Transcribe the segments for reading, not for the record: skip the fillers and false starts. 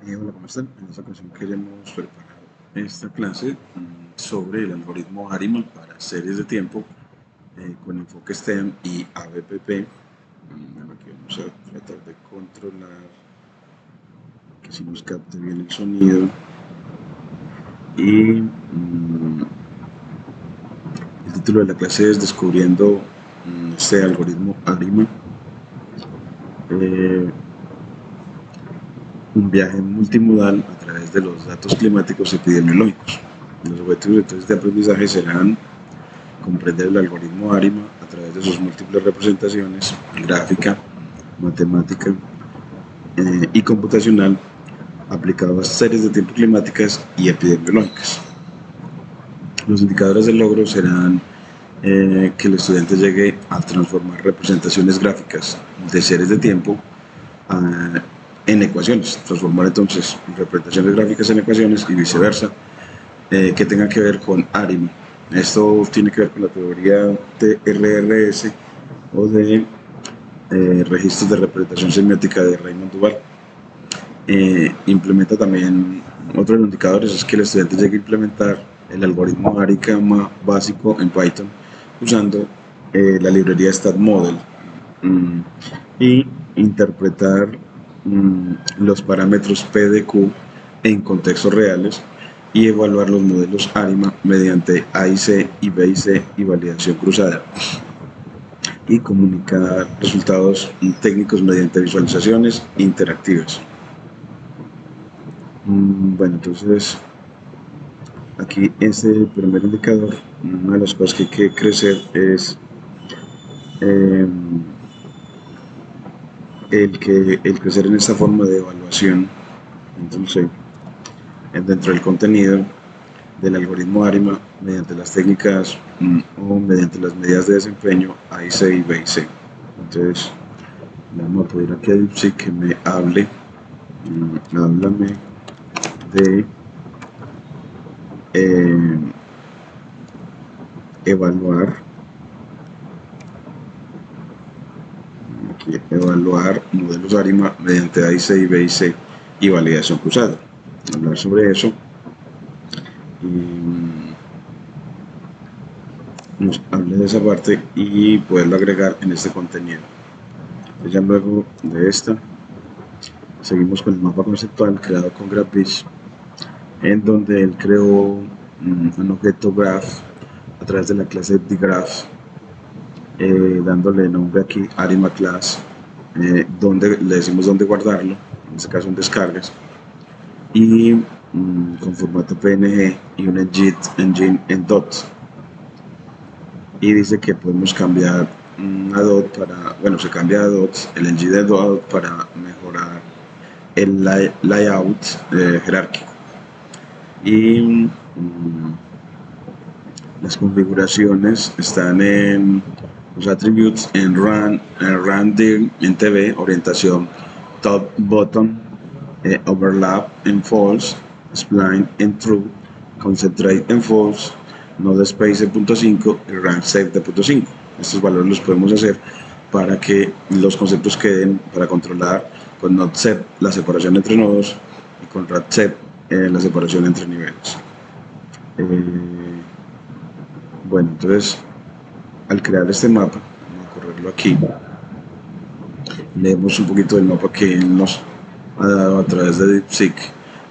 Hola, ¿cómo están? En esta ocasión queremos preparar esta clase sobre el algoritmo ARIMA para series de tiempo con enfoque STEM y ABPP. Aquí vamos a tratar de controlar que si nos capte bien el sonido. Y el título de la clase es Descubriendo este algoritmo ARIMA. Eh, un viaje multimodal a través de los datos climáticos epidemiológicos. Los objetivos entonces de aprendizaje serán comprender el algoritmo ARIMA a través de sus múltiples representaciones, gráfica, matemática y computacional, aplicado a series de tiempo climáticas y epidemiológicas. Los indicadores del logro serán que el estudiante llegue a transformar representaciones gráficas de series de tiempo en ecuaciones, transformar entonces representaciones gráficas en ecuaciones y viceversa, que tenga que ver con ARIMA. Esto tiene que ver con la teoría de RRS o de registros de representación semiótica de Raymond Duval. Implementa también, otro de los indicadores es que el estudiante llegue a implementar el algoritmo ARIMA básico en Python usando la librería StatModel y interpretar los parámetros P de Q en contextos reales y evaluar los modelos ARIMA mediante AIC y BIC y validación cruzada y comunicar resultados técnicos mediante visualizaciones interactivas. Bueno, entonces aquí este primer indicador, una de las cosas que hay que crecer es el crecer en esta forma de evaluación. Entonces, dentro del contenido del algoritmo ARIMA mediante las técnicas o mediante las medidas de desempeño AIC y BIC. Entonces, vamos a pedir aquí a DeepSeek que me hable, háblame de evaluar, evaluar modelos ARIMA mediante AIC y BIC y validación cruzada. Hablar sobre eso y nos hable de esa parte y poderlo agregar en este contenido. Entonces ya luego de esta seguimos con el mapa conceptual creado con GraphViz, en donde él creó un objeto graph a través de la clase dgraph, dándole nombre aquí ARIMA class, donde le decimos dónde guardarlo, en este caso en descargas, y con formato PNG y un engine en DOT. Y dice que podemos cambiar a DOT para, bueno, se cambia a DOT, el engine de DOT para mejorar el layout jerárquico. Y las configuraciones están en los attributes, en run en TV, orientación top bottom, overlap en false, spline en true, concentrate en false, node space de 0.5 y rank save de 0.5. Estos valores los podemos hacer para que los conceptos queden, para controlar con node set la separación entre nodos y con rad set la separación entre niveles. Bueno, entonces al crear este mapa, vamos a correrlo aquí, leemos un poquito del mapa que nos ha dado a través de DeepSeek.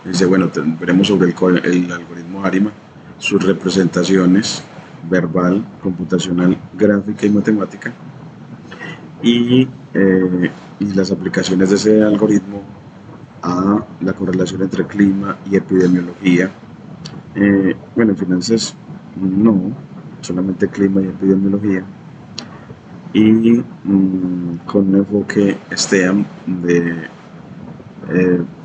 Dice, bueno, veremos sobre el algoritmo ARIMA, sus representaciones verbal, computacional, gráfica y matemática, y las aplicaciones de ese algoritmo a la correlación entre clima y epidemiología. Bueno, en finanzas no, solamente clima y epidemiología, y con un enfoque STEAM de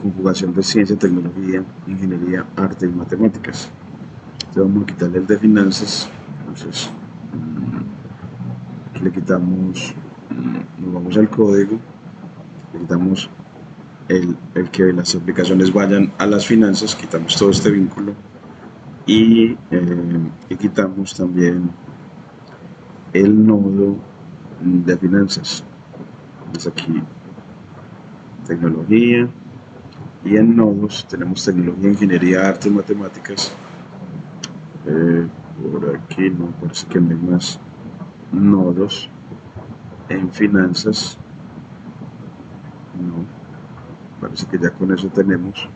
conjugación de ciencia, tecnología, ingeniería, arte y matemáticas. Entonces vamos a quitarle el de finanzas, entonces aquí le quitamos, nos vamos al código, le quitamos el que las aplicaciones vayan a las finanzas, quitamos todo este vínculo y quitamos también el nodo de finanzas. Entonces aquí tecnología, Y en nodos tenemos tecnología, ingeniería, artes, matemáticas. Por aquí no parece que no hay más nodos. En finanzas, no, parece que ya con eso tenemos.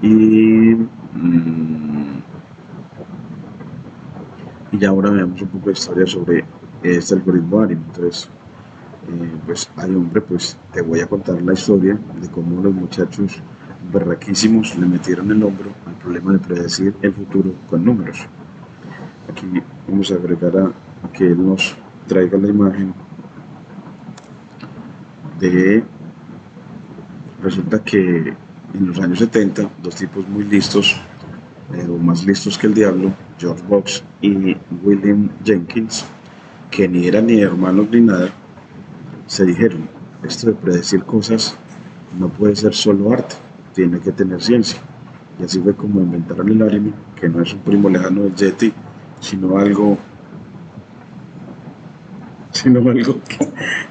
Y, y ya ahora veamos un poco de historia sobre este algoritmo ARIM. Entonces, pues ay hombre, pues te voy a contar la historia de cómo los muchachos berraquísimos le metieron el hombro al problema de predecir el futuro con números. Aquí vamos a agregar a que él nos traiga la imagen de... Resulta que en los años 70, dos tipos muy listos, o más listos que el diablo, George Box y William Jenkins, que ni eran ni hermanos ni nada, se dijeron, esto de predecir cosas no puede ser solo arte, tiene que tener ciencia. Y así fue como inventaron el anime, que no es un primo lejano del Yeti, sino algo, sino algo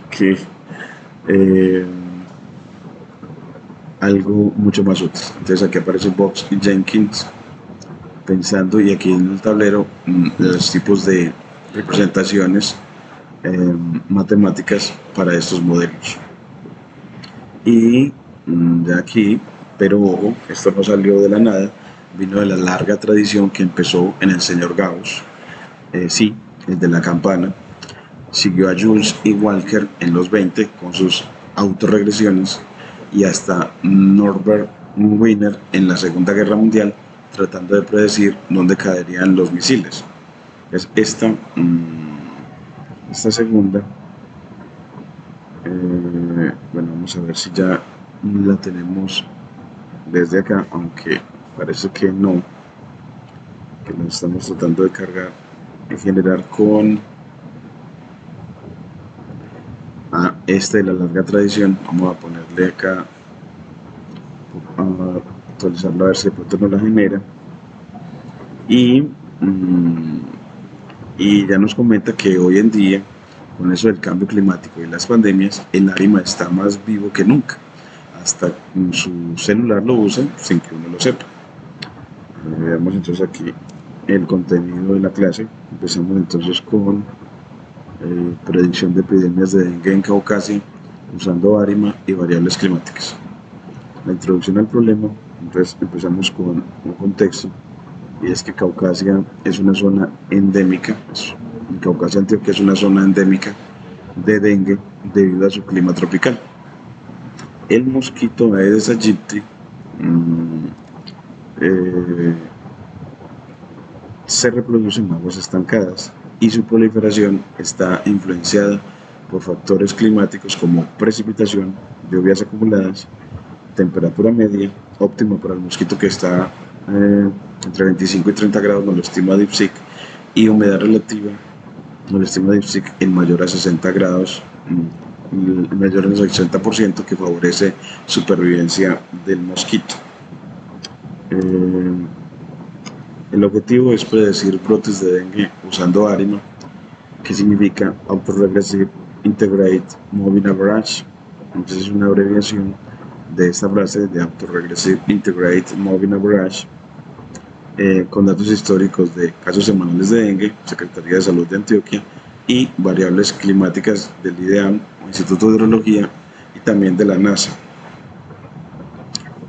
que eh, algo mucho más útil. Entonces aquí aparece Box y Jenkins pensando, y aquí en el tablero los tipos de representaciones matemáticas para estos modelos. Y de aquí, pero ojo, esto no salió de la nada, vino de la larga tradición que empezó en el señor Gauss, sí, el de la campana, siguió a Jules y Walker en los 20 con sus autorregresiones y hasta Norbert Wiener en la Segunda Guerra Mundial tratando de predecir dónde caerían los misiles. Es esta segunda, bueno, vamos a ver si ya la tenemos desde acá, aunque parece que no, que la estamos tratando de cargar y generar con este de la larga tradición. Vamos a ponerle acá, a actualizarlo a ver si de pronto no la genera. Y, y ya nos comenta que hoy en día, con eso del cambio climático y las pandemias, el ARIMA está más vivo que nunca. Hasta su celular lo usa sin que uno lo sepa. Veamos entonces aquí el contenido de la clase. Empezamos entonces con predicción de epidemias de dengue en Caucasia usando ARIMA y variables climáticas. La introducción al problema, entonces empezamos con un contexto, y es que Caucasia es una zona endémica, Caucasia Antioquia es una zona endémica de dengue debido a su clima tropical. El mosquito Aedes aegypti se reproduce en aguas estancadas y su proliferación está influenciada por factores climáticos como precipitación, lluvias acumuladas, temperatura media óptima para el mosquito que está entre 25 y 30 grados, nos lo estima DeepSeek, y humedad relativa, nos lo estima DeepSeek en mayor a 60 grados, mayor al 60%, que favorece supervivencia del mosquito. El objetivo es predecir brotes de dengue usando ARIMA, que significa Autoregressive Integrate Moving Average. Entonces es una abreviación de esta frase de Autoregressive Integrate Moving Average, con datos históricos de casos semanales de dengue, Secretaría de Salud de Antioquia, y variables climáticas del IDEAM, Instituto de Hidrología, y también de la NASA.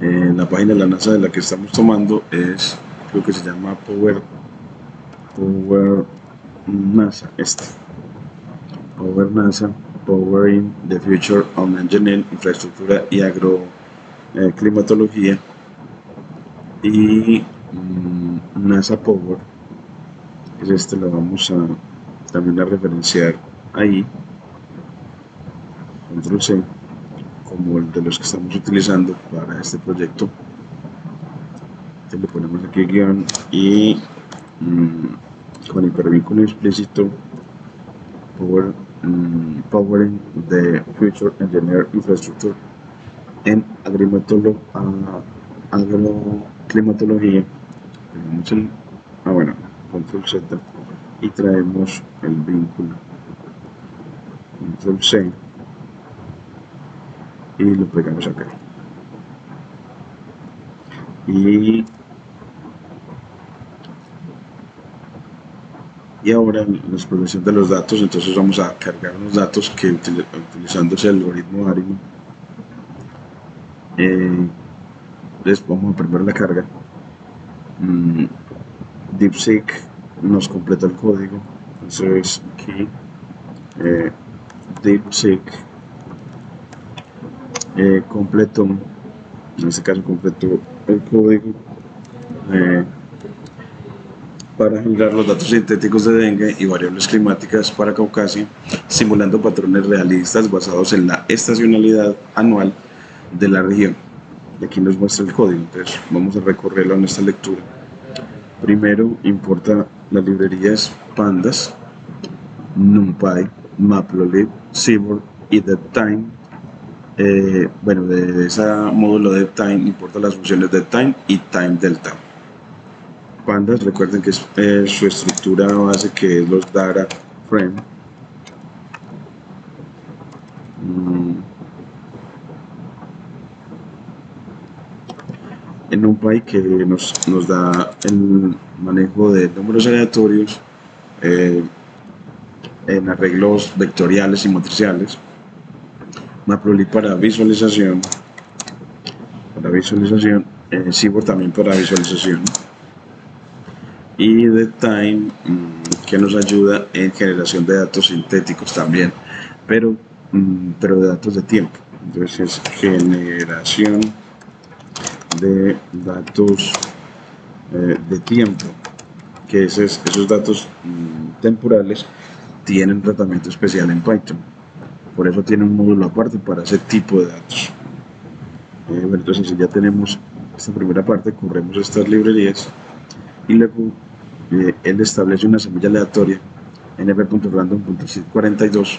La página de la NASA de la que estamos tomando es, creo que se llama Power NASA, Power NASA, Powering the Future of Engineering, Infraestructura y Agroclimatología, y NASA Power, es lo vamos a también a referenciar ahí, Control C, como el de los que estamos utilizando para este proyecto. Entonces le ponemos aquí guión y con hipervínculo explícito, Powering the Future Engineer Infrastructure en agroclimatología. Tenemos el, bueno, control Z, y traemos el vínculo, control C, y lo pegamos acá. Y ahora la exploración de los datos, entonces vamos a cargar unos datos que utilizando ese algoritmo ARIMA, les vamos a primero la carga. DeepSeek nos completa el código, entonces aquí DeepSeek completó, en este caso completó el código para generar los datos sintéticos de dengue y variables climáticas para Caucasia, simulando patrones realistas basados en la estacionalidad anual de la región. Y aquí nos muestra el código, entonces vamos a recorrerlo en esta lectura. Primero importa las librerías Pandas, NumPy, Matplotlib, Seaborn y DevTime. Bueno, de ese módulo DevTime importa las funciones DevTime y TimeDelta. Pandas, recuerden que es su estructura base, que es los data frame. En NumPy, que nos da el manejo de números aleatorios en arreglos vectoriales y matriciales. Matplotlib para visualización, Seaborn también para visualización, y DevTime, que nos ayuda en generación de datos sintéticos también, pero de datos de tiempo. Entonces es generación de datos de tiempo, que esos datos temporales tienen tratamiento especial en Python. Por eso tiene un módulo aparte para ese tipo de datos. Bueno, entonces si ya tenemos esta primera parte, corremos estas librerías y luego él establece una semilla aleatoria nf.random.seed42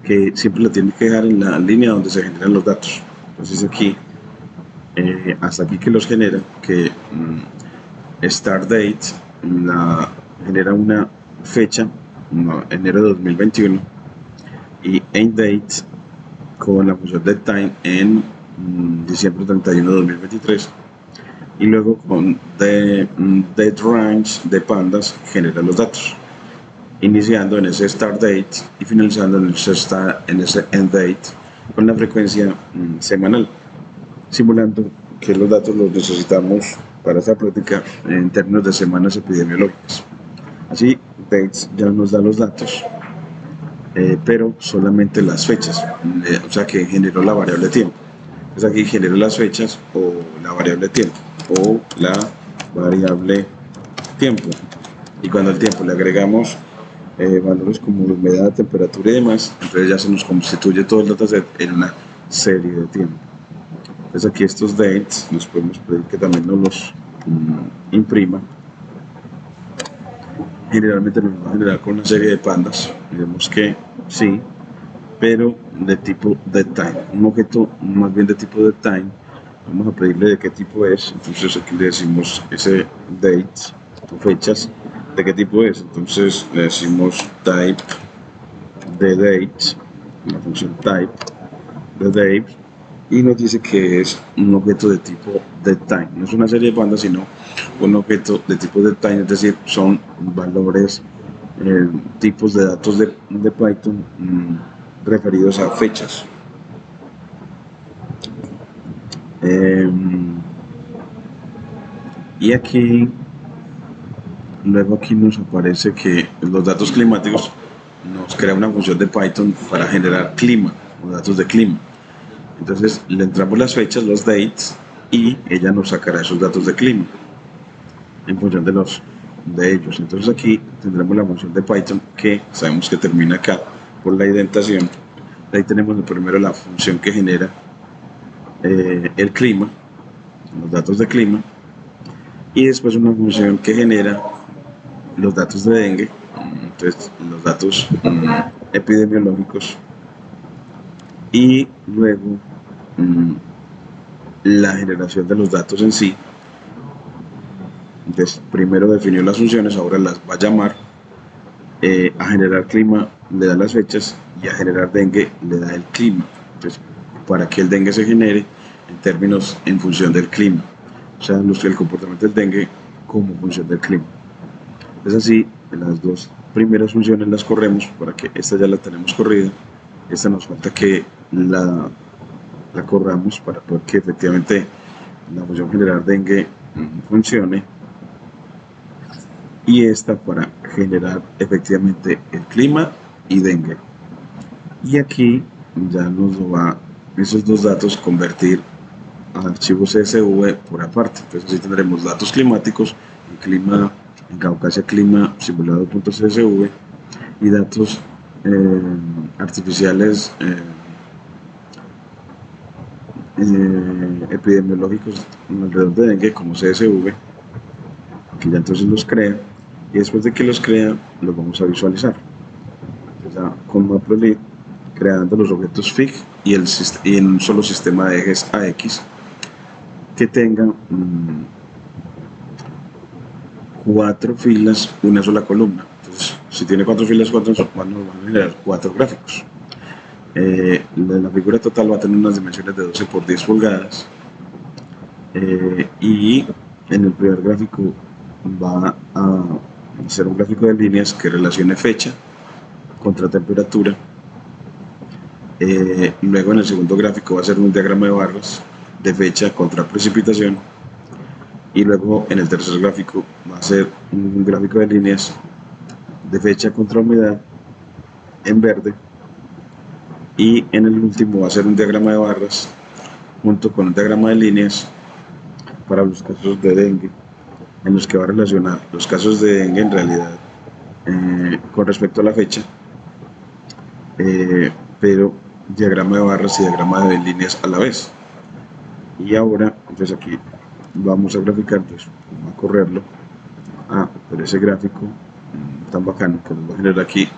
que siempre la tiene que dejar en la línea donde se generan los datos. Entonces aquí, hasta aquí que los genera, que start date genera una fecha, enero de 2021, y end date con la función DevTime en diciembre 31 de 2023, y luego con DateRange de Pandas genera los datos, iniciando en ese start date y finalizando en ese end date con la frecuencia semanal, simulando que los datos los necesitamos para esta práctica en términos de semanas epidemiológicas. Así, Dates ya nos da los datos, pero solamente las fechas, o sea que generó la variable tiempo. Entonces aquí generó las fechas o la variable tiempo, o la variable tiempo. Y cuando al tiempo le agregamos valores como humedad, temperatura y demás, entonces ya se nos constituye todo el dataset en una serie de tiempo. Entonces aquí estos dates nos podemos pedir que también nos los imprima. Generalmente nos va a generar con una serie de pandas, digamos que sí, pero de tipo DevTime, un objeto más bien de tipo DevTime. Vamos a pedirle de qué tipo es, entonces aquí le decimos ese dates o fechas, de qué tipo es, entonces le decimos type de date, la función type de date, y nos dice que es un objeto de tipo DevTime. No es una serie de pandas, sino un objeto de tipo DevTime, es decir, son valores, tipos de datos de Python referidos a fechas. Y aquí, luego aquí nos aparece que los datos climáticos nos crea una función de Python para generar clima o datos de clima. Entonces le entramos las fechas, los dates, y ella nos sacará esos datos de clima en función de ellos. Entonces aquí tendremos la función de Python que sabemos que termina acá por la indentación. Ahí tenemos primero la función que genera el clima, los datos de clima, y después una función que genera los datos de dengue, entonces los datos epidemiológicos, y luego la generación de los datos en sí. Entonces, primero definió las funciones, ahora las va a llamar. A generar clima le da las fechas y a generar dengue le da el clima. Entonces, para que el dengue se genere, en términos en función del clima, o sea, el comportamiento del dengue como función del clima. Es así, las dos primeras funciones las corremos para que esta ya la tenemos corrida, esta nos falta que la corramos para poder que efectivamente la función generar dengue funcione, y esta para generar efectivamente el clima y dengue. Y aquí ya nos lo va esos dos datos convertir a archivos CSV por aparte. Entonces así tendremos datos climáticos, el clima en Caucasia, clima simulado.csv, y datos artificiales epidemiológicos alrededor de dengue como CSV, que ya entonces los crea, y después de que los crea los vamos a visualizar. Entonces ya con Matplotlib, creando los objetos FIG y en un solo sistema de ejes AX que tengan 4 filas, una sola columna. Entonces, si tiene 4 filas, van a generar 4 gráficos. La figura total va a tener unas dimensiones de 12 por 10 pulgadas, y en el primer gráfico va a ser un gráfico de líneas que relacione fecha contra temperatura. Luego en el segundo gráfico va a ser un diagrama de barras de fecha contra precipitación, y luego en el tercer gráfico va a ser un gráfico de líneas de fecha contra humedad en verde, y en el último va a ser un diagrama de barras junto con un diagrama de líneas para los casos de dengue, en los que va a relacionar los casos de dengue en realidad con respecto a la fecha, pero diagrama de barras y diagrama de líneas a la vez. Y ahora, entonces aquí vamos a graficar, entonces vamos a correrlo. Pero ese gráfico tan bacano que nos va a generar aquí,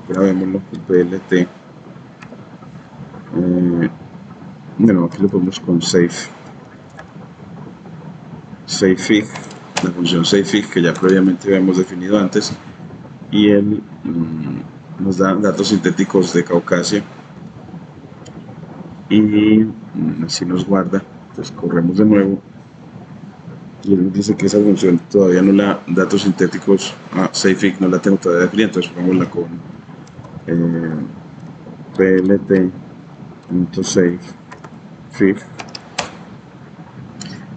grabémoslo con PLT. Bueno, aquí lo ponemos con SaveFig, la función SaveFig que ya previamente habíamos definido antes, y él nos da datos sintéticos de Caucasia, y así nos guarda. Entonces corremos de nuevo y él nos dice que esa función todavía no la, datos sintéticos SaveFig no la tengo todavía definida, entonces pongámosla con plt.savefig,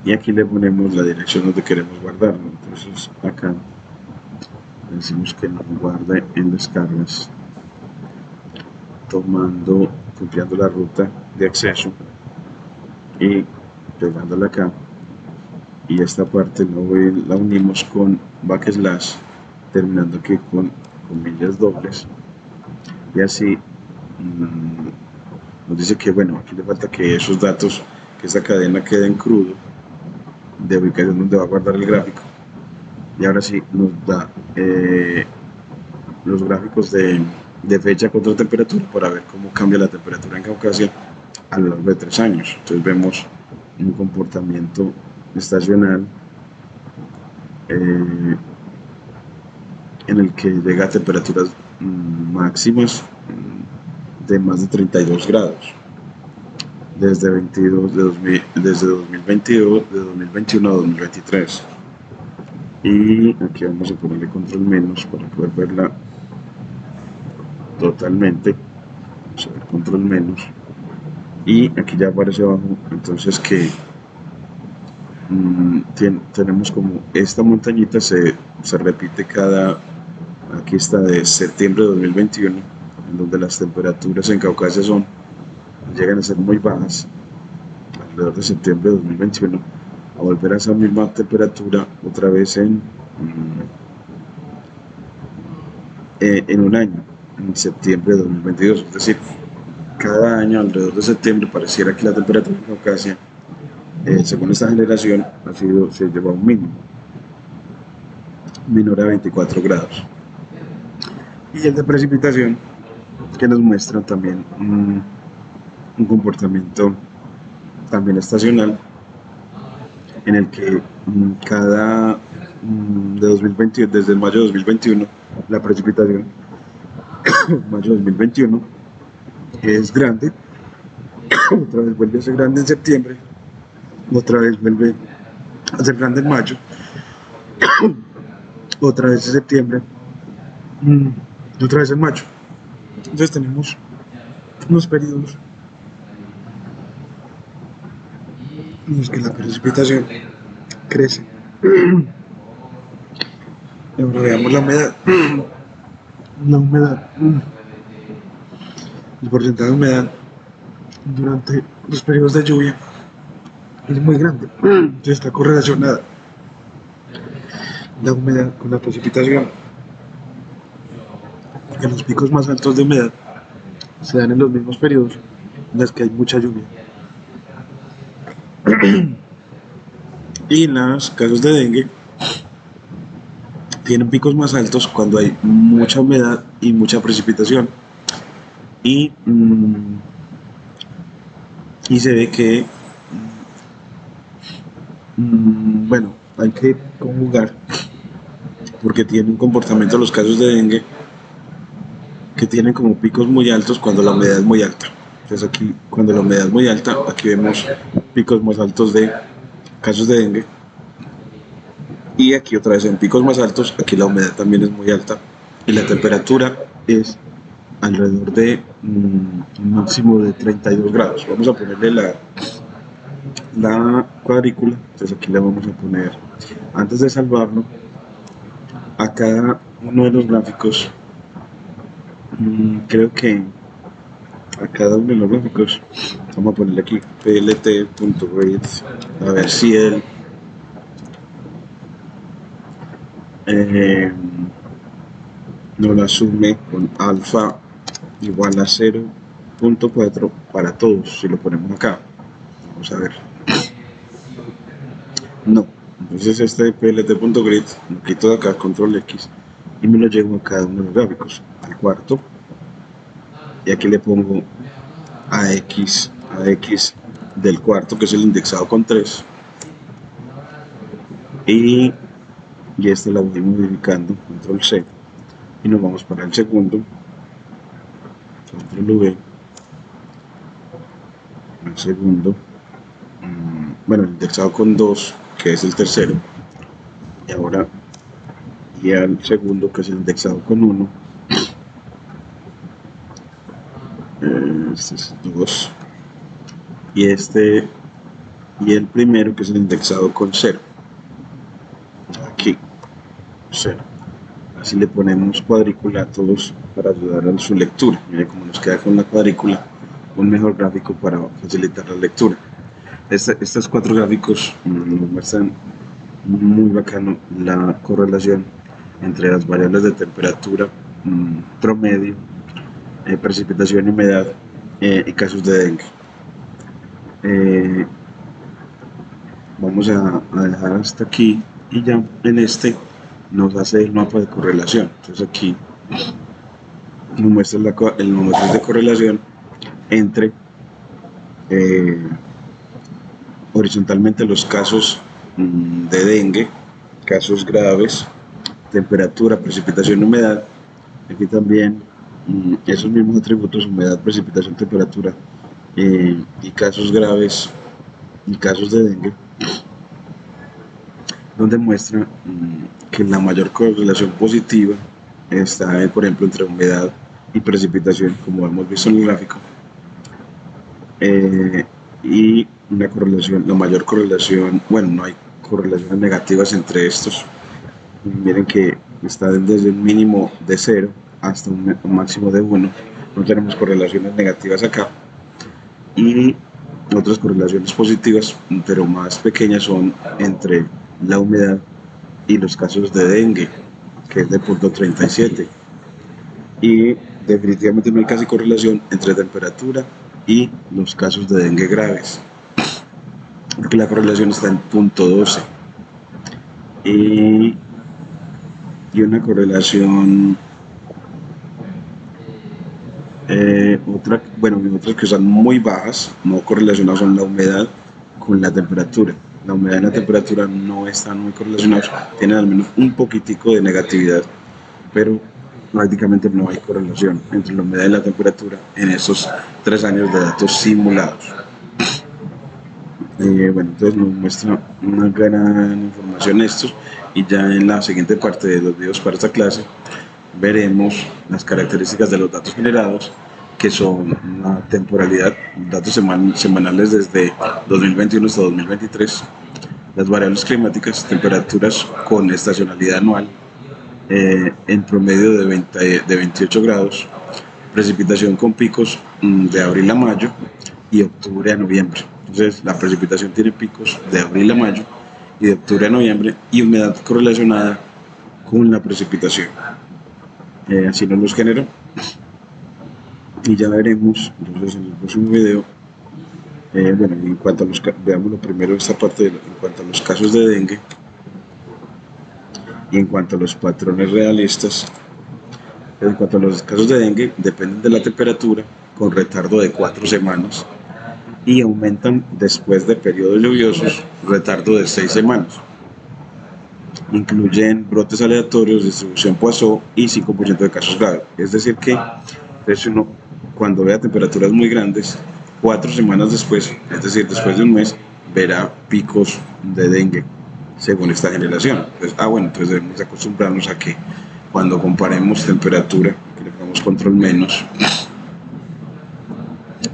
y aquí le ponemos la dirección donde queremos guardarlo. Entonces acá decimos que nos guarde en descargas, copiando la ruta de acceso y pegándola acá, y esta parte la unimos con backslash, terminando aquí con comillas dobles, y así nos dice que bueno, aquí le falta que esos datos, que esta cadena quede en crudo de ubicación donde va a guardar el gráfico, y ahora sí nos da los gráficos de fecha contra temperatura para ver cómo cambia la temperatura en Caucasia a lo largo de 3 años. Entonces vemos un comportamiento estacional en el que llega a temperaturas máximas de más de 32 grados desde 2021 a 2023. Y aquí vamos a ponerle control menos para poder verla totalmente. Vamos a ver control menos, y aquí ya aparece abajo entonces que tenemos como esta montañita se repite aquí está de septiembre de 2021, en donde las temperaturas en Caucasia llegan a ser muy bajas alrededor de septiembre de 2021, a volver a esa misma temperatura otra vez en un año, en septiembre de 2022. Es decir, cada año alrededor de septiembre pareciera que la temperatura en Caucasia, según esta generación, se lleva a un mínimo menor a 24 grados. Y el de precipitación, que nos muestra también un comportamiento también estacional, en el que de 2021, desde el mayo de 2021, la precipitación mayo de 2021 es grande, otra vez vuelve a ser grande en septiembre, otra vez vuelve a ser grande en mayo, otra vez en septiembre, y otra vez en mayo. Entonces tenemos unos periodos en los que la precipitación crece. Ahora veamos la humedad. La humedad, el porcentaje de humedad durante los periodos de lluvia es muy grande. Entonces está correlacionada la humedad con la precipitación. Porque los picos más altos de humedad se dan en los mismos periodos en los que hay mucha lluvia. Y en los casos de dengue tienen picos más altos cuando hay mucha humedad y mucha precipitación. Y se ve que, bueno, hay que conjugar, porque tiene un comportamiento los casos de dengue que tienen como picos muy altos cuando la humedad es muy alta. Entonces aquí, cuando la humedad es muy alta, aquí vemos picos más altos de casos de dengue. Y aquí otra vez en picos más altos, aquí la humedad también es muy alta y la temperatura es alrededor de un máximo de 32 grados. Vamos a ponerle la cuadrícula, entonces aquí le vamos a poner, antes de salvarlo, a cada uno de los gráficos, creo que a cada uno de los gráficos, vamos a ponerle aquí plt.read, a ver si él nos la asume con alfa igual a 0.4 para todos. Si lo ponemos acá, vamos a ver, no. Entonces este plt.grid lo quito de acá, control X, y me lo llevo a cada uno de los gráficos, al cuarto, y aquí le pongo a X del cuarto, que es el indexado con 3, y este la voy modificando, control C, y nos vamos para el segundo, control V, el segundo, bueno, el indexado con 2, que es el tercero, y ahora y al segundo, que es el indexado con 1, este es 2, y el primero, que es el indexado con 0, aquí 0. Así le ponemos cuadrícula a todos para ayudar a su lectura. Miren cómo nos queda con la cuadrícula un mejor gráfico para facilitar la lectura. Estos 4 gráficos nos muestran muy bacano la correlación entre las variables de temperatura, promedio, precipitación y humedad, y casos de dengue. Vamos a dejar hasta aquí, y ya en este nos hace el mapa de correlación. Entonces aquí nos muestra el número de correlación entre horizontalmente los casos de dengue, casos graves, temperatura, precipitación, humedad. Aquí también esos mismos atributos, humedad, precipitación, temperatura, y casos graves y casos de dengue, donde muestra que la mayor correlación positiva está, por ejemplo, entre humedad y precipitación, como hemos visto en el gráfico, y una correlación, la mayor correlación, bueno, no hay correlaciones negativas entre estos. Miren que está desde un mínimo de 0 hasta un máximo de 1, no tenemos correlaciones negativas acá, y otras correlaciones positivas, pero más pequeñas, son entre la humedad y los casos de dengue, que es de 0.37, y definitivamente no hay casi correlación entre temperatura y los casos de dengue graves, porque la correlación está en 0.12, y una correlación otras que son muy bajas, no correlacionadas, son la humedad con la temperatura. La humedad y la temperatura no están muy correlacionados, tienen al menos un poquitico de negatividad, pero prácticamente no hay correlación entre la humedad y la temperatura en estos 3 años de datos simulados. Bueno, entonces nos muestra una gran información estos, y ya en la siguiente parte de los videos para esta clase veremos las características de los datos generados, que son una temporalidad, datos semanales desde 2021 hasta 2023, las variables climáticas, temperaturas con estacionalidad anual, en promedio de 28 grados, precipitación con picos de abril a mayo y octubre a noviembre. Entonces la precipitación tiene picos de abril a mayo y de octubre a noviembre, y humedad correlacionada con la precipitación. Así nos los generó, y ya veremos entonces en el próximo video. Bueno, en cuanto a los, veamos lo primero esta parte en cuanto a los casos de dengue y en cuanto a los patrones realistas. En cuanto a los casos de dengue, dependen de la temperatura con retardo de 4 semanas y aumentan después de periodos lluviosos, retardo de 6 semanas. Incluyen brotes aleatorios, distribución Poisson y 5% de casos graves. Es decir que entonces uno, cuando vea temperaturas muy grandes, 4 semanas después, es decir, después de un mes, verá picos de dengue según esta generación. Entonces, bueno, entonces debemos acostumbrarnos a que cuando comparemos temperatura, que le pongamos control menos,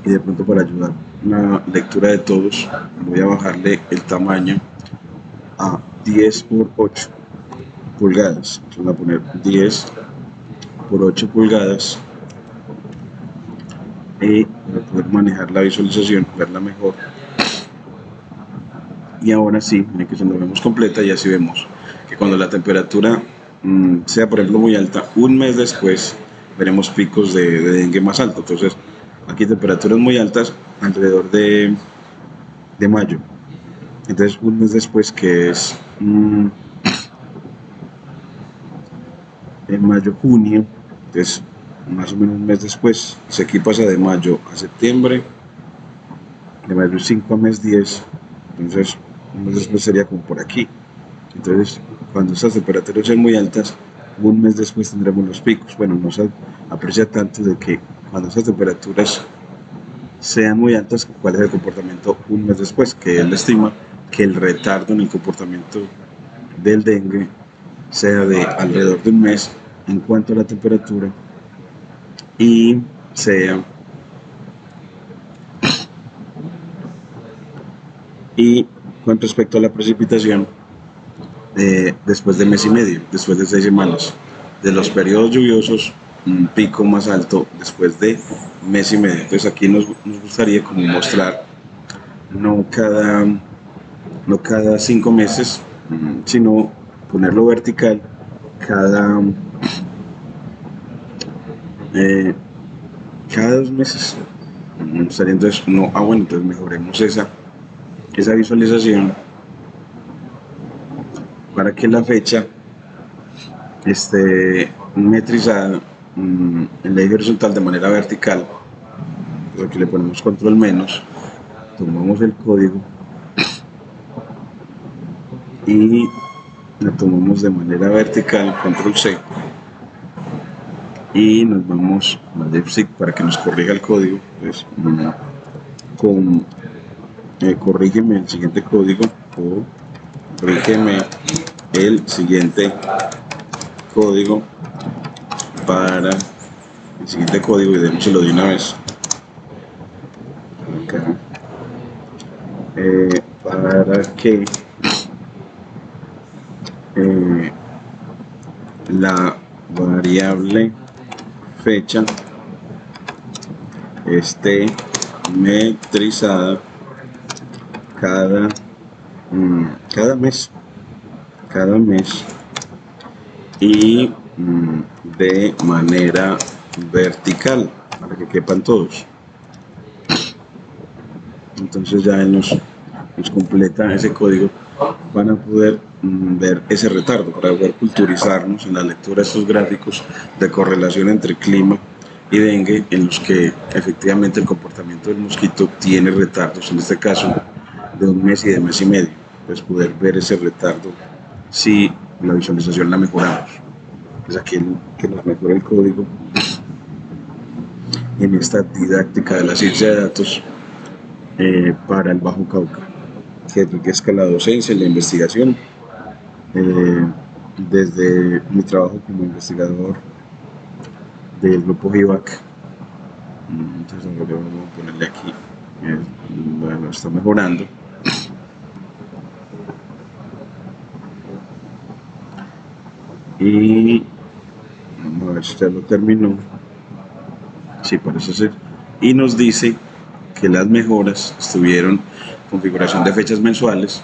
y de pronto para ayudar una lectura de todos, voy a bajarle el tamaño a 10 por 8 pulgadas. Entonces voy a poner 10 por 8 pulgadas y para poder manejar la visualización, verla mejor. Y ahora sí, miren que se nos vemos completa, y así vemos que cuando la temperatura sea por ejemplo muy alta, un mes después veremos picos de dengue más alto. Entonces aquí temperaturas muy altas alrededor de mayo. Entonces un mes después, que es en mayo, junio, entonces más o menos un mes después, si aquí pasa de mayo a septiembre, de mayo 5 a mes 10, entonces un mes después sería como por aquí. Entonces cuando estas temperaturas sean muy altas, un mes después tendremos los picos. Bueno, no se aprecia tanto de que cuando estas temperaturas sean muy altas, cuál es el comportamiento un mes después, que él estima que el retardo en el comportamiento del dengue sea de alrededor de un mes en cuanto a la temperatura, y sea con respecto a la precipitación, después de mes y medio, después de 6 semanas de los periodos lluviosos, un pico más alto después de mes y medio. Entonces aquí nos gustaría como mostrar no cada 5 meses, sino ponerlo vertical cada 2 meses. Entonces bueno, entonces mejoremos esa visualización para que la fecha esté metrizada en el eje horizontal de manera vertical. Pues aquí le ponemos control menos, tomamos el código y la tomamos de manera vertical, control C, y nos vamos a DeepSeek para que nos corrija el código. Pues, corrígeme el siguiente código, o corrígeme el siguiente código para el siguiente código, y démoselo de una vez acá, para que la variable fecha esté metrizada cada mes y de manera vertical para que quepan todos. Entonces ya él nos completa ese código. Van a poder ver ese retardo, para poder culturizarnos en la lectura de estos gráficos de correlación entre clima y dengue, en los que efectivamente el comportamiento del mosquito tiene retardos, en este caso de un mes y de mes y medio. Pues poder ver ese retardo si la visualización la mejoramos. es aquí el que nos mejora el código en esta didáctica de la ciencia de datos para el Bajo Cauca, que enriquezca la docencia y la investigación. Desde mi trabajo como investigador del grupo GIVAC, entonces vamos a ponerle aquí, bueno, está mejorando. Y vamos a ver si ya lo terminó. Sí, parece ser. Y nos dice que las mejoras estuvieron configuración de fechas mensuales,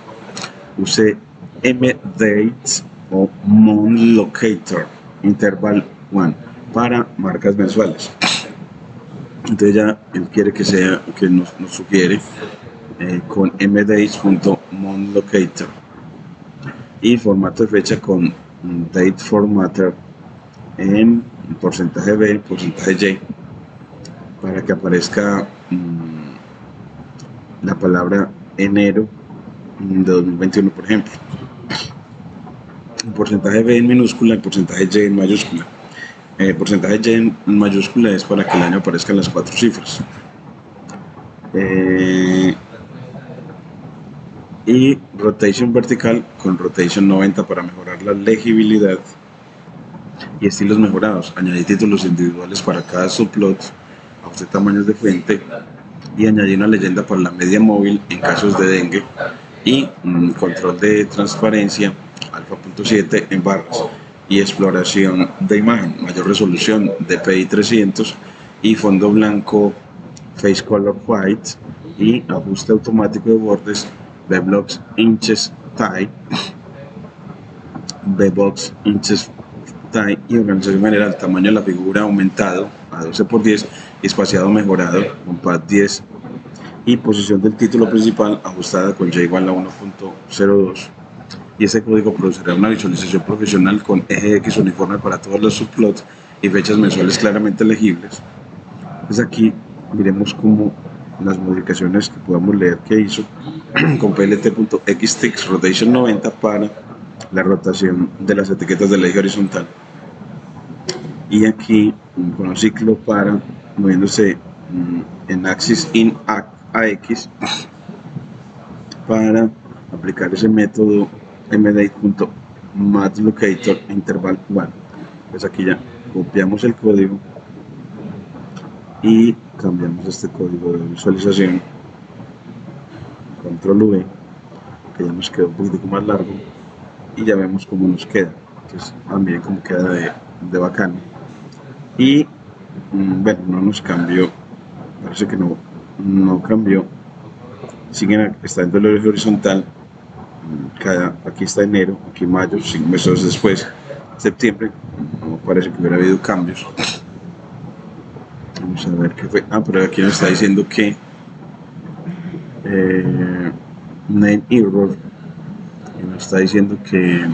use mdates o monlocator interval 1 para marcas mensuales. Entonces ya él quiere que sea, que nos sugiere con mdates.monlocator y formato de fecha con date formatter en porcentaje B, porcentaje Y, para que aparezca la palabra enero de 2021, por ejemplo. El porcentaje B en minúscula, el porcentaje Y en mayúscula. El porcentaje Y en mayúscula es para que el año aparezca en las 4 cifras. Y rotation vertical con rotation 90 para mejorar la legibilidad. Y estilos mejorados, añadir títulos individuales para cada subplot, ajustar tamaños de fuente y añadir una leyenda para la media móvil en casos de dengue y control de transparencia alfa.7 en barras y exploración de imagen, mayor resolución DPI 300 y fondo blanco face color white y ajuste automático de bordes Bbox inches tie Bbox inches tie y organización general, tamaño de la figura aumentado a 12x10 y espaciado mejorado con pad 10 y posición del título principal ajustada con y igual a 1.02 y este código producirá una visualización profesional con eje X uniforme para todos los subplots y fechas mensuales claramente legibles. Pues aquí miremos cómo las modificaciones que podamos leer que hizo con plt.xtix rotation 90 para la rotación de las etiquetas del eje horizontal y aquí con un ciclo para moviéndose en axis in AX para aplicar ese método mdate.matchlocator interval 1. Pues aquí ya copiamos el código y cambiamos este código de visualización, control V, que ya nos quedó un poquito más largo y ya vemos cómo nos queda. Entonces miren cómo queda de bacano y bueno, no nos cambió, parece que no cambió, siguen, está dentro del eje horizontal. Aquí está enero, aquí mayo, 5 meses después, septiembre, no parece que hubiera habido cambios. Vamos a ver qué fue. Pero aquí nos está diciendo que name error, y nos está diciendo que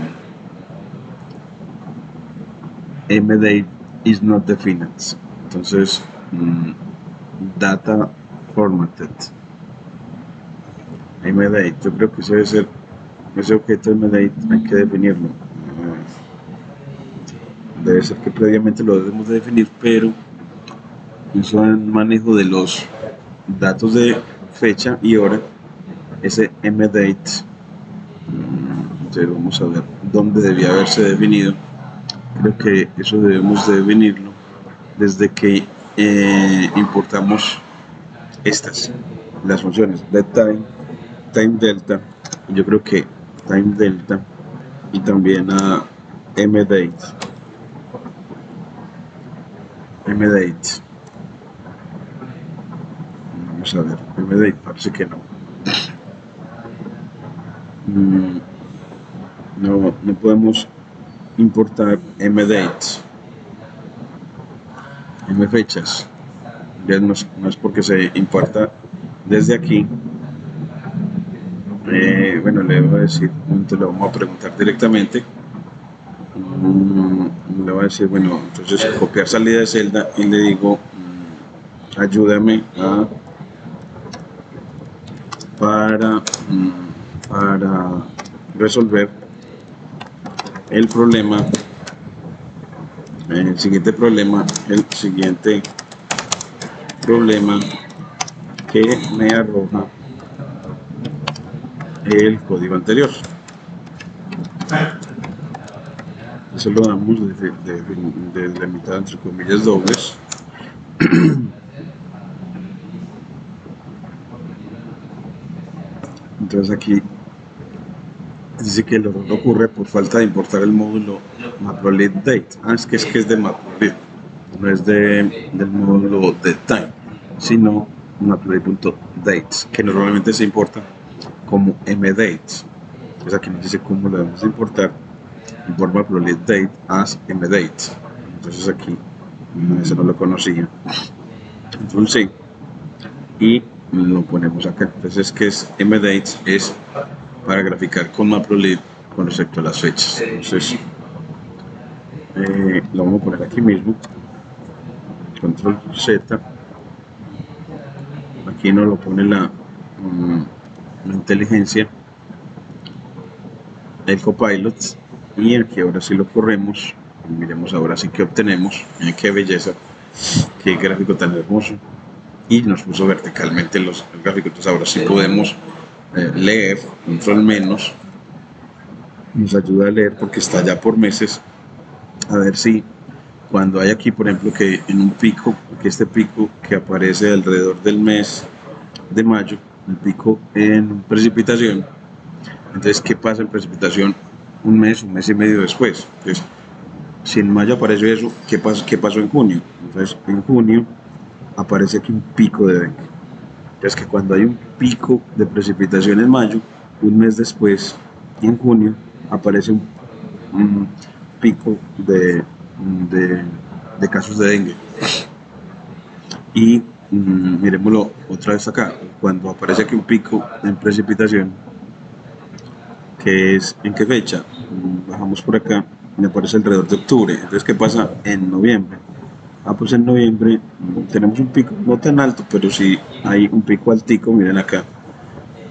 mdate is not defined. Entonces, data formatted. Mdate, yo creo que ese debe ser ese objeto mdate, hay que definirlo. Debe ser que previamente lo debemos de definir, pero eso en manejo de los datos de fecha y hora, ese mdate, entonces vamos a ver dónde debía haberse definido. Creo que eso debemos de definirlo desde que importamos las funciones de time delta, yo creo que time delta y también a mdate. Vamos a ver, mdate parece que no. No podemos importar mdates, mfechas. Ya no es porque se importa desde aquí. Bueno, le voy a decir, entonces le vamos a preguntar directamente. Le voy a decir, bueno, entonces copiar salida de celda y le digo, ayúdame para resolver el problema El siguiente problema que me arroja el código anterior. Eso lo damos de mitad entre comillas dobles. Entonces aquí dice que el error ocurre por falta de importar el módulo matplotlib_date. Es que es de matplotlib, no es del módulo de time, sino matplotlib.dates, que normalmente se importa como mdates. Entonces aquí nos dice cómo lo debemos de importar. Import matplotlib_date as mdates. Entonces aquí eso no lo conocía. Entonces y lo ponemos acá. Entonces que es mdates, es para graficar con matplotlib con respecto a las fechas. Entonces lo vamos a poner aquí mismo, control Z. Aquí nos lo pone la inteligencia, el copilot, y aquí ahora sí lo corremos. Miremos ahora sí que obtenemos. Miren qué belleza, qué gráfico tan hermoso, y nos puso verticalmente los gráficos. Entonces ahora sí podemos leer. Control menos nos ayuda a leer porque está ya por meses. A ver si cuando hay aquí, por ejemplo, que en un pico, que este pico que aparece alrededor del mes de mayo, el pico en precipitación, entonces ¿qué pasa en precipitación un mes y medio después? Entonces, si en mayo apareció eso, ¿qué pasó en junio? Entonces en junio aparece aquí un pico de dengue. Entonces que cuando hay un pico de precipitación en mayo, un mes después, en junio, aparece un pico de casos de dengue. Y miremoslo otra vez acá, cuando aparece aquí un pico en precipitación, que es en qué fecha, bajamos por acá, me aparece alrededor de octubre. Entonces ¿qué pasa en noviembre? Pues en noviembre tenemos un pico no tan alto, pero sí hay un pico altico, miren acá,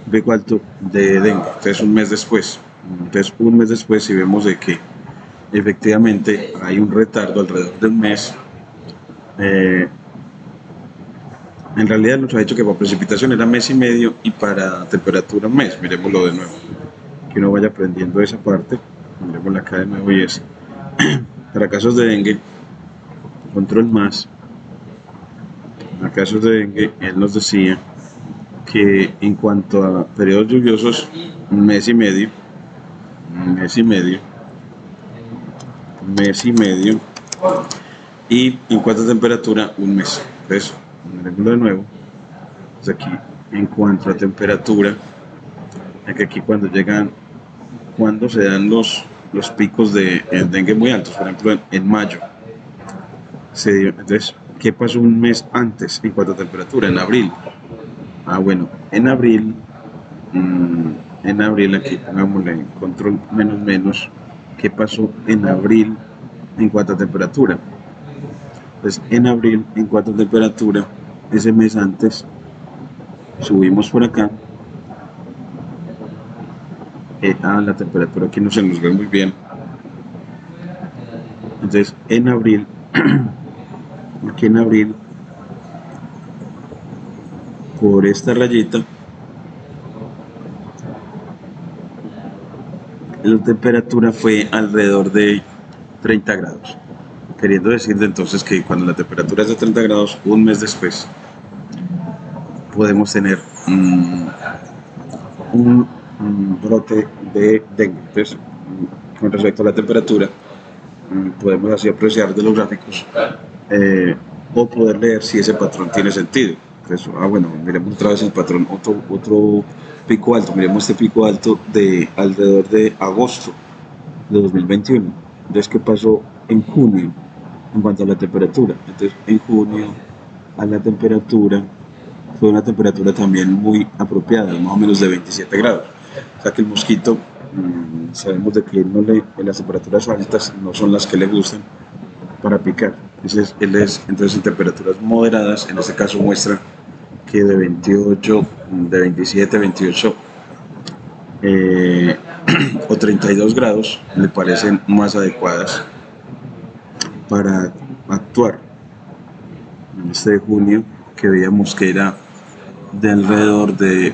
un pico alto de dengue. Entonces un mes después, si vemos de que efectivamente hay un retardo alrededor de un mes. En realidad nos ha dicho que para precipitación era mes y medio y para temperatura un mes. Miremoslo de nuevo, que uno vaya aprendiendo esa parte. Miremosla acá de nuevo, y es para casos de dengue, control más. Para casos de dengue, él nos decía que en cuanto a periodos lluviosos, un mes y medio, y en cuanto a temperatura, un mes. Entonces, miremoslo de nuevo. Entonces aquí, en cuanto a temperatura, aquí cuando se dan los picos de dengue muy altos, por ejemplo en mayo, se dio. Entonces, ¿qué pasó un mes antes en cuanto a temperatura? En abril. Bueno, en abril, aquí pongámosle control menos, ¿qué pasó en abril en cuanto a temperatura? Pues en abril, en cuanto a temperatura, ese mes antes, subimos por acá. La temperatura aquí no se nos ve muy bien. Entonces, en abril, aquí en abril, por esta rayita, la temperatura fue alrededor de 30 grados. Queriendo decir entonces que cuando la temperatura es de 30 grados, un mes después, podemos tener un brote de dengue. Entonces, con respecto a la temperatura, podemos así apreciar de los gráficos o poder leer si ese patrón tiene sentido. Entonces, bueno, miremos otra vez el patrón, otro pico alto. Miremos este pico alto de alrededor de agosto de 2021. Entonces, ¿qué pasó en junio en cuanto a la temperatura? Entonces, en junio a la temperatura fue una temperatura también muy apropiada, más o menos de 27 grados. O sea que el mosquito, sabemos de que las temperaturas altas no son las que le gustan para picar. Entonces, entonces en temperaturas moderadas, en este caso muestra que de 27, 28 o 32 grados le parecen más adecuadas para actuar en este de junio, que veíamos que era de alrededor de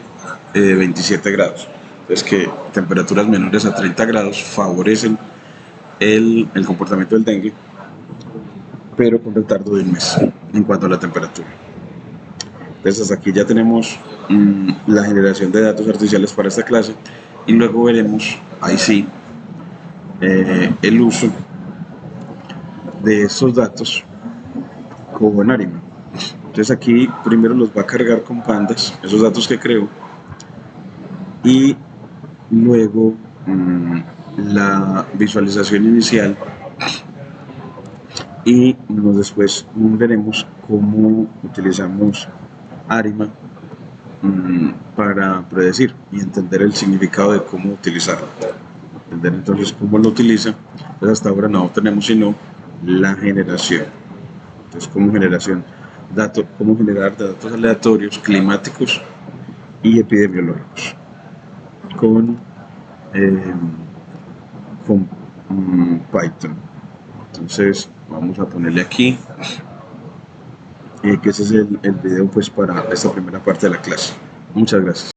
27 grados. Entonces que temperaturas menores a 30 grados favorecen el comportamiento del dengue, pero con retardo de un mes en cuanto a la temperatura. Entonces hasta aquí ya tenemos la generación de datos artificiales para esta clase y luego veremos, ahí sí, el uso de estos datos con Arima. Entonces aquí primero los va a cargar con pandas, esos datos que creo, y luego la visualización inicial, y después veremos cómo utilizamos Arima para predecir y entender el significado de cómo utilizarlo. Entender entonces cómo lo utiliza. Pues hasta ahora no tenemos sino la generación. Entonces, cómo cómo generar datos aleatorios, climáticos y epidemiológicos con Python. Entonces vamos a ponerle aquí que ese es el video pues para esta primera parte de la clase. Muchas gracias.